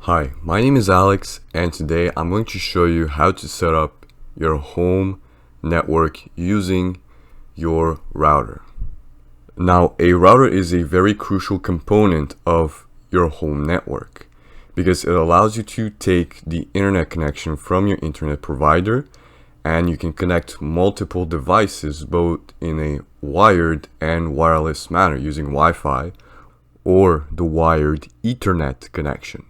Hi, my name is Alex, and today I'm going to show you how to set up your home network using your router. Now, a router is a very crucial component of your home network because it allows you to take the internet connection from your internet provider and you can connect multiple devices both in a wired and wireless manner using Wi-Fi or the wired Ethernet connection.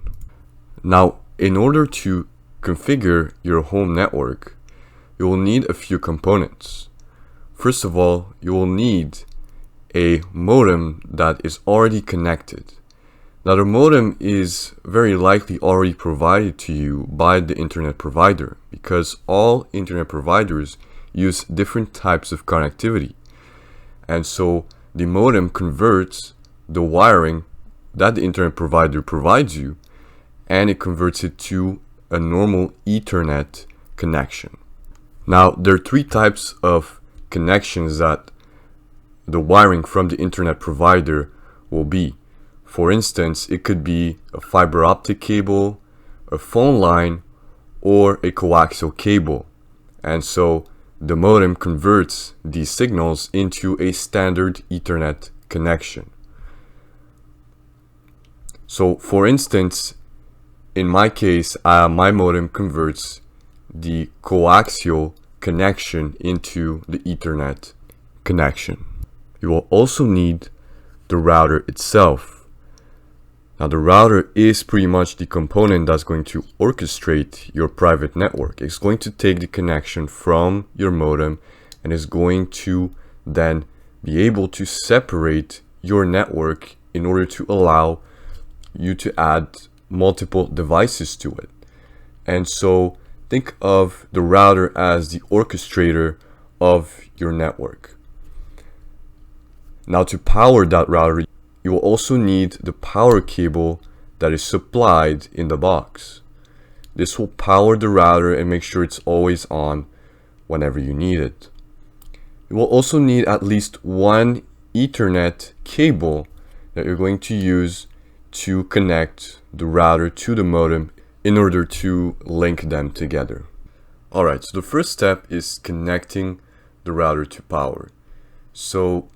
Now, in order to configure your home network, you will need a few components. First of all, you will need a modem that is already connected. Now, the modem is very likely already provided to you by the internet provider because all internet providers use different types of connectivity. And so the modem converts the wiring that the internet provider provides you and it converts it to a normal Ethernet connection. Now, there are three types of connections that the wiring from the internet provider will be. For instance, it could be a fiber optic cable, a phone line, or a coaxial cable. And so the modem converts these signals into a standard Ethernet connection. So for instance, in my case, my modem converts the coaxial connection into the Ethernet connection. You will also need the router itself. Now, the router is pretty much the component that's going to orchestrate your private network. It's going to take the connection from your modem and is going to then be able to separate your network in order to allow you to add multiple devices to it. And so think of the router as the orchestrator of your network. Now, to power that router, you will also need the power cable that is supplied in the box. This will power the router and make sure it's always on whenever you need it. You will also need at least one Ethernet cable that you're going to use to connect the router to the modem in order to link them together. Alright, so the first step is connecting the router to power. So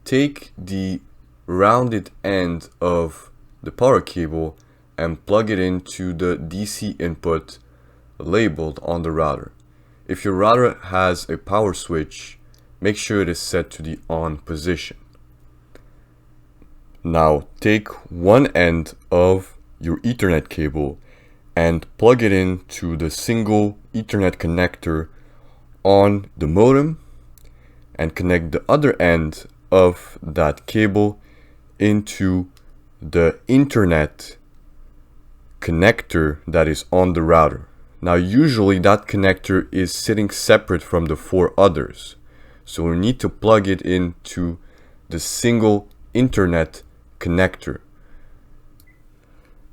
take the rounded end of the power cable and plug it into the DC input labeled on the router. If your router has a power switch, make sure it is set to the on position. Now take one end of your Ethernet cable and plug it into the single Ethernet connector on the modem and connect the other end of that cable into the internet connector that is on the router. Now usually that connector is sitting separate from the four others, so we need to plug it into the single internet connector.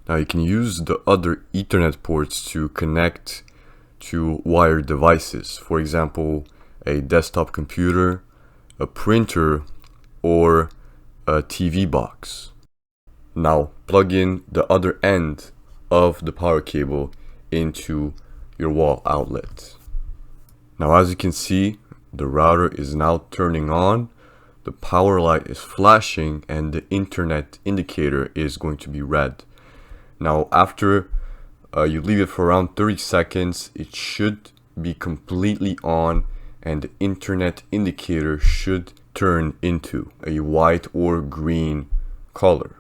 Now you can use the other Ethernet ports to connect to wired devices, for example a desktop computer, a printer, or a TV box. Now plug in the other end of the power cable into your wall outlet. Now as you can see, the router is now turning on, the power light is flashing, and the internet indicator is going to be red. Now after you leave it for around 30 seconds, it should be completely on and the internet indicator should turn into a white or green color.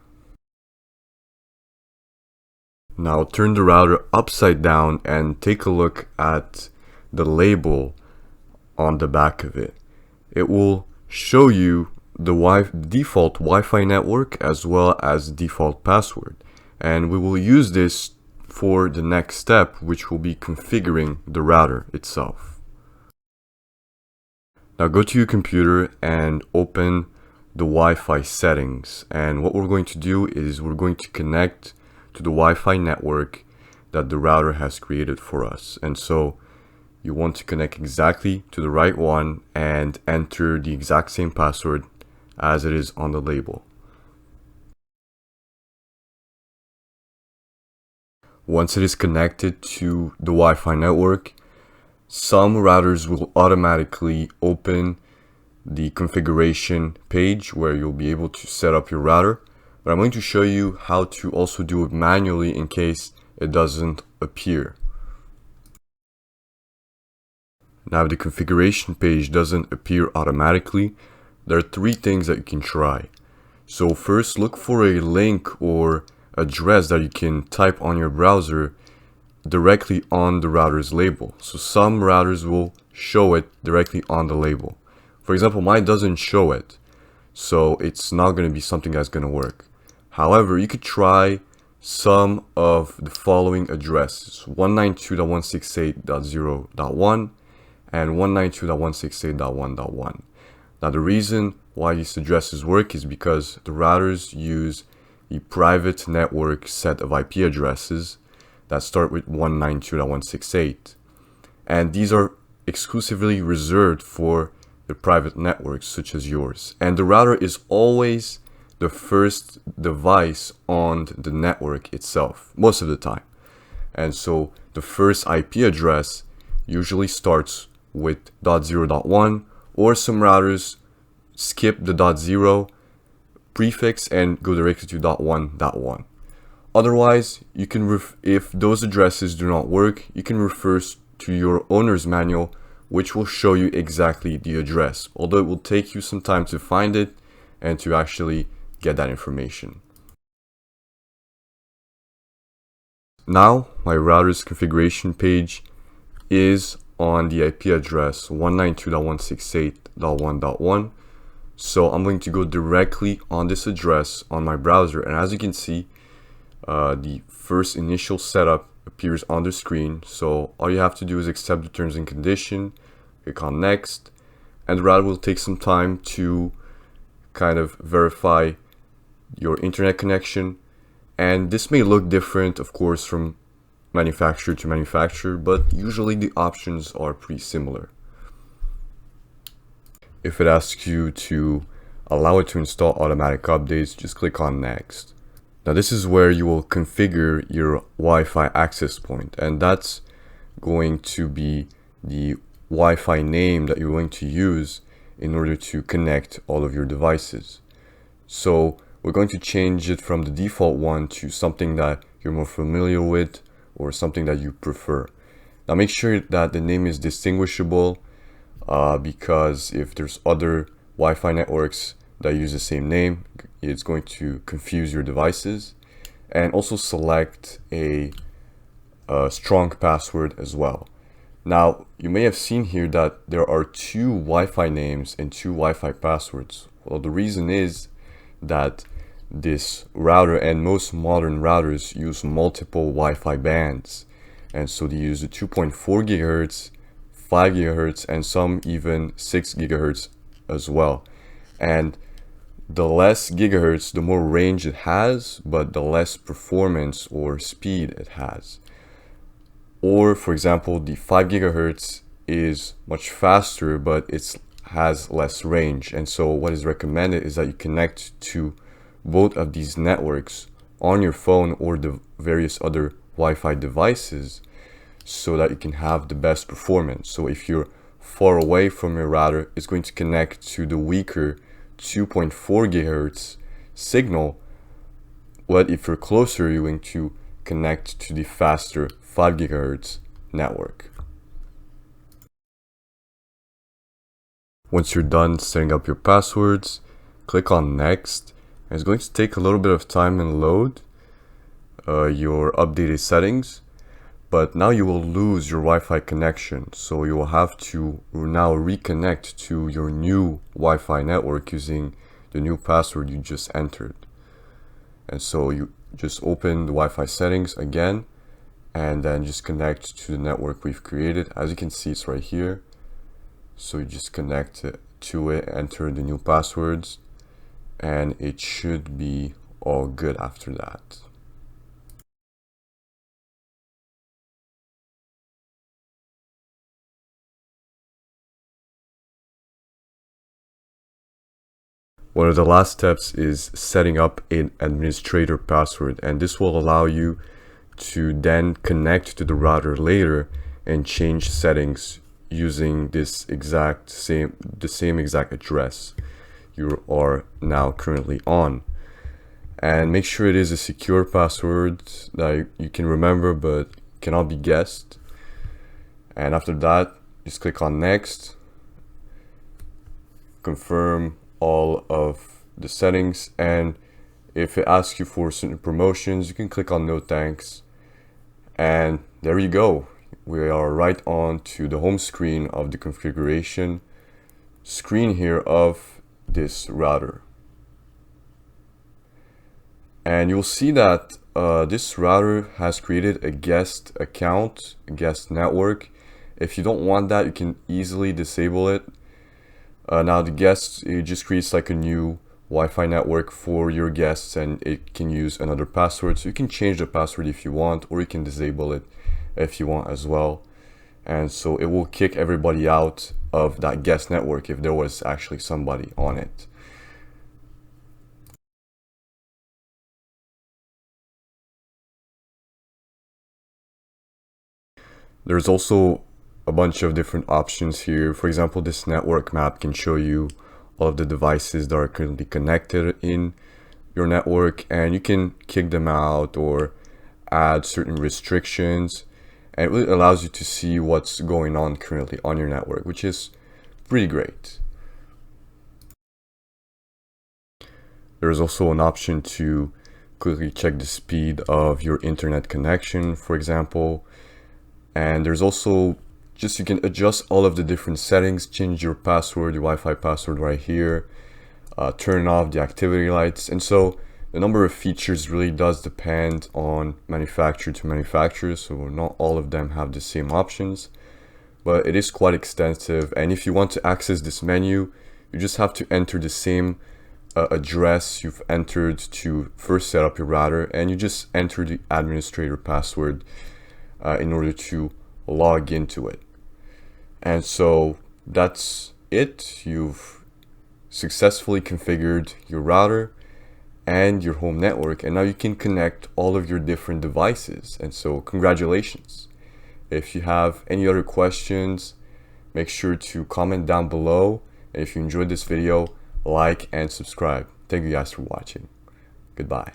Now turn the router upside down and take a look at the label on the back of it. It will show you the default Wi-Fi network as well as default password, and we will use this for the next step, which will be configuring the router itself. Now go to your computer and open the Wi-Fi settings, and what we're going to do is we're going to connect to the Wi-Fi network that the router has created for us. And so you want to connect exactly to the right one and enter the exact same password as it is on the label. Once it is connected to the Wi-Fi network, some routers will automatically open the configuration page where you'll be able to set up your router. But I'm going to show you how to also do it manually in case it doesn't appear. Now, if the configuration page doesn't appear automatically, there are three things that you can try. So first, look for a link or address that you can type on your browser directly on the router's label. So some routers will show it directly on the label. For example, mine doesn't show it, so it's not going to be something that's going to work. However, you could try some of the following addresses: 192.168.0.1 and 192.168.1.1. Now, the reason why these addresses work is because the routers use a private network set of IP addresses that start with 192.168, and these are exclusively reserved for the private networks such as yours. And the router is always the first device on the network itself, most of the time. And so the first IP address usually starts with .0.1, or some routers skip the .0 prefix and go directly to .1.1. Otherwise, you can if those addresses do not work, you can refer to your owner's manual, which will show you exactly the address, although it will take you some time to find it and to actually get that information. Now, my router's configuration page is on the IP address 192.168.1.1. So I'm going to go directly on this address on my browser, and as you can see, the first initial setup appears on the screen. So all you have to do is accept the terms and condition, click on next, and the router will take some time to kind of verify your internet connection. And this may look different, of course, from manufacturer to manufacturer, but usually the options are pretty similar. If it asks you to allow it to install automatic updates, just click on next. Now this is where you will configure your Wi-Fi access point, and that's going to be the Wi-Fi name that you're going to use in order to connect all of your devices. So we're going to change it from the default one to something that you're more familiar with or something that you prefer. Now make sure that the name is distinguishable, because if there's other Wi-Fi networks that use the same name, it's going to confuse your devices. And also select a strong password as well. Now you may have seen here that there are two Wi-Fi names and two Wi-Fi passwords. Well, the reason is that this router and most modern routers use multiple Wi-Fi bands, and so they use the 2.4 GHz, 5 GHz, and some even 6 GHz as well. And the less gigahertz, the more range it has, but the less performance or speed it has. Or for example, the 5 GHz is much faster, but it has less range. And so what is recommended is that you connect to both of these networks on your phone or the various other Wi-Fi devices so that you can have the best performance. So if you're far away from your router, it's going to connect to the weaker 2.4 GHz signal, but if you're closer, you're going to connect to the faster 5 GHz network. Once you're done setting up your passwords, click on next. And it's going to take a little bit of time and load your updated settings, but now you will lose your Wi-Fi connection, so you will have to now reconnect to your new Wi-Fi network using the new password you just entered. And so you just open the Wi-Fi settings again and then just connect to the network we've created. As you can see, it's right here. So you just connect it to it, enter the new passwords, and it should be all good after that. One of the last steps is setting up an administrator password, and this will allow you to then connect to the router later and change settings using the same exact address you are now currently on. And make sure it is a secure password that you can remember but cannot be guessed. And after that, just click on next, confirm all of the settings, and if it asks you for certain promotions, you can click on no thanks. And there you go. We are right on to the home screen of the configuration screen here of this router. And you'll see that this router has created a guest account, a guest network. If you don't want that, you can easily disable it. Now the guests, it just creates like a new Wi-Fi network for your guests, and it can use another password. So you can change the password if you want, or you can disable it if you want as well. And so it will kick everybody out of that guest network if there was actually somebody on it. There's also a bunch of different options here. For example, this network map can show you all of the devices that are currently connected in your network, and you can kick them out or add certain restrictions, and it really allows you to see what's going on currently on your network, which is pretty great. There's also an option to quickly check the speed of your internet connection, for example. And there's also you can adjust all of the different settings, change your password, your Wi-Fi password right here, turn off the activity lights. And so the number of features really does depend on manufacturer to manufacturer, so not all of them have the same options, but it is quite extensive. And if you want to access this menu, you just have to enter the same address you've entered to first set up your router, and you just enter the administrator password in order to log into it. And so that's it. You've successfully configured your router and your home network, and now you can connect all of your different devices. And so congratulations. If you have any other questions, make sure to comment down below. And if you enjoyed this video, like and subscribe. Thank you guys for watching. Goodbye.